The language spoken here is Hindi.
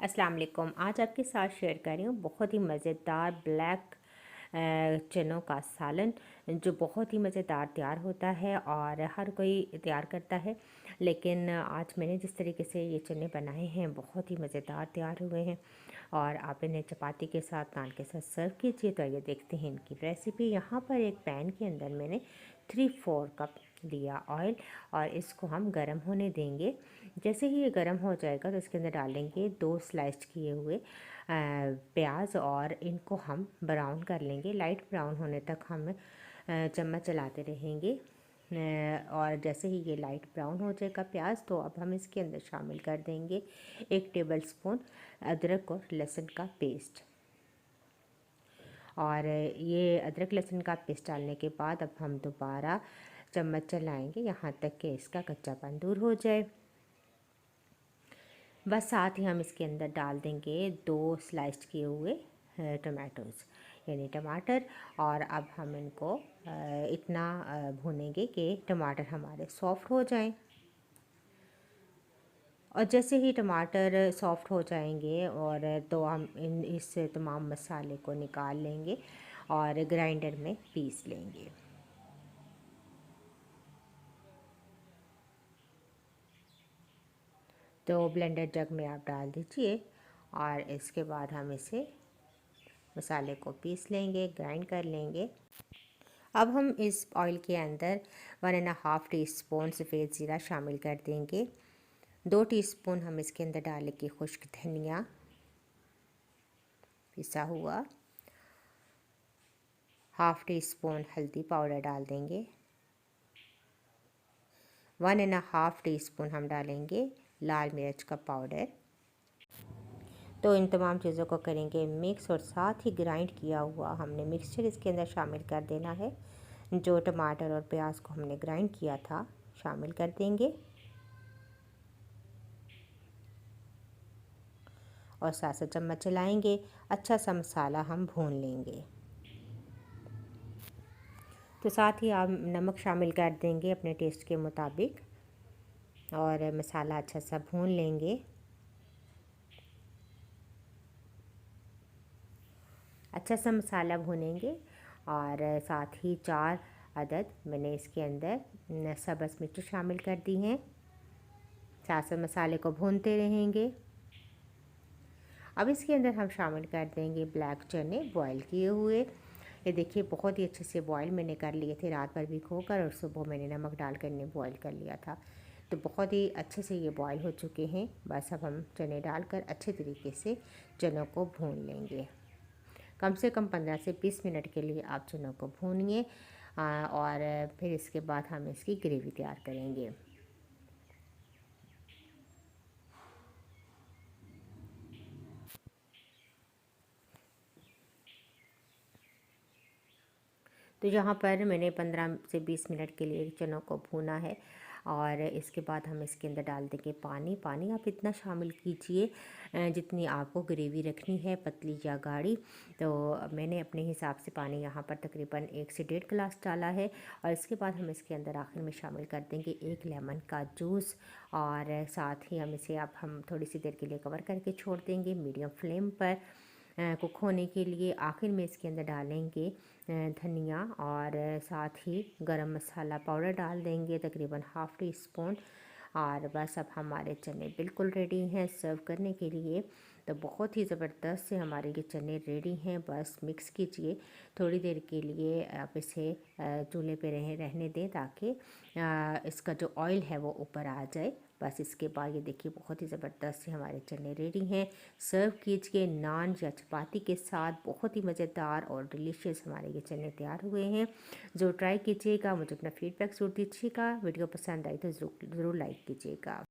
अस्सलाम वालेकुम। आज आपके साथ शेयर कर रही हूँ बहुत ही मज़ेदार ब्लैक चनों का सालन, जो बहुत ही मज़ेदार तैयार होता है और हर कोई तैयार करता है। लेकिन आज मैंने जिस तरीके से ये चने बनाए हैं बहुत ही मज़ेदार तैयार हुए हैं और आप इन्हें चपाती के साथ, नान के साथ सर्व कीजिए। तो आइए देखते हैं इनकी रेसिपी। यहाँ पर एक पैन के अंदर मैंने 3-4 कप लिया ऑयल और इसको हम गर्म होने देंगे। जैसे ही ये गर्म हो जाएगा तो इसके अंदर डालेंगे 2 स्लाइस किए हुए प्याज और इनको हम ब्राउन कर लेंगे। लाइट ब्राउन होने तक हम चम्मच चलाते रहेंगे और जैसे ही ये लाइट ब्राउन हो जाएगा प्याज, तो अब हम इसके अंदर शामिल कर देंगे 1 टेबलस्पून अदरक और लहसुन का पेस्ट। और ये अदरक लहसुन का पेस्ट डालने के बाद अब हम दोबारा चम्मच चलाएंगे यहाँ तक कि इसका कच्चापन दूर हो जाए। बस साथ ही हम इसके अंदर डाल देंगे 2 स्लाइस्ड किए हुए टमाटोज़ यानी टमाटर। और अब हम इनको इतना भूनेंगे कि टमाटर हमारे सॉफ़्ट हो जाएं। और जैसे ही टमाटर सॉफ़्ट हो जाएंगे और तो हम इस तमाम मसाले को निकाल लेंगे और ग्राइंडर में पीस लेंगे। तो ब्लेंडर जग में आप डाल दीजिए और इसके बाद हम इसे मसाले को पीस लेंगे, ग्राइंड कर लेंगे। अब हम इस ऑयल के अंदर 1.5 टीस्पून सफ़ेद ज़ीरा शामिल कर देंगे। 2 टीस्पून हम इसके अंदर डालेंगे खुश्क धनिया पिसा हुआ। 1/2 टीस्पून हल्दी पाउडर डाल देंगे। 1.5 टीस्पून हम डालेंगे लाल मिर्च का पाउडर। तो इन तमाम चीज़ों को करेंगे मिक्स और साथ ही ग्राइंड किया हुआ हमने मिक्सचर इसके अंदर शामिल कर देना है। जो टमाटर और प्याज को हमने ग्राइंड किया था शामिल कर देंगे और साथ साथ चम्मच चलाएंगे। अच्छा सा मसाला हम भून लेंगे। तो साथ ही आप नमक शामिल कर देंगे अपने टेस्ट के मुताबिक और मसाला अच्छा सा भून लेंगे। अच्छा सा मसाला भूनेंगे और साथ ही 4 अदद मैंने इसके अंदर सब्ज़ मिर्च शामिल कर दी हैं। साथ साथ मसाले को भूनते रहेंगे। अब इसके अंदर हम शामिल कर देंगे ब्लैक चने बॉयल किए हुए। ये देखिए बहुत ही अच्छे से बॉयल मैंने कर लिए थे रात भर भिगोकर और सुबह मैंने नमक डालकर इन्हें बॉयल कर लिया था। तो बहुत ही अच्छे से ये बॉयल हो चुके हैं। बस अब हम चने डालकर अच्छे तरीके से चनों को भून लेंगे। कम से कम 15 से 20 मिनट के लिए आप चनों को भूनिए और फिर इसके बाद हम इसकी ग्रेवी तैयार करेंगे। तो यहाँ पर मैंने 15 से 20 मिनट के लिए चनों को भूना है और इसके बाद हम इसके अंदर डाल देंगे पानी। पानी आप इतना शामिल कीजिए जितनी आपको ग्रेवी रखनी है, पतली या गाढ़ी। तो मैंने अपने हिसाब से पानी यहाँ पर तकरीबन 1 से 1.5 गिलास डाला है। और इसके बाद हम इसके अंदर आखिर में शामिल कर देंगे 1 लेमन का जूस और साथ ही हम थोड़ी सी देर के लिए कवर करके छोड़ देंगे मीडियम फ्लेम पर कुक होने के लिए। आखिर में इसके अंदर डालेंगे धनिया और साथ ही गरम मसाला पाउडर डाल देंगे तकरीबन 1/2 टीस्पून। और बस अब हमारे चने बिल्कुल रेडी हैं सर्व करने के लिए। तो बहुत ही ज़बरदस्त से हमारे ये चने रेडी हैं। बस मिक्स कीजिए थोड़ी देर के लिए, आप इसे चूल्हे पे रहने दें ताकि इसका जो ऑयल है वो ऊपर आ जाए। बस इसके बाद ये देखिए बहुत ही ज़बरदस्त से हमारे चने रेडी हैं। सर्व कीजिए नान या चपाती के साथ। बहुत ही मज़ेदार और डिलीशियस हमारे ये चने तैयार हुए हैं। जो ट्राई कीजिएगा, मुझे अपना फीडबैक ज़रूर दीजिएगा। वीडियो पसंद आई तो ज़रूर लाइक कीजिएगा।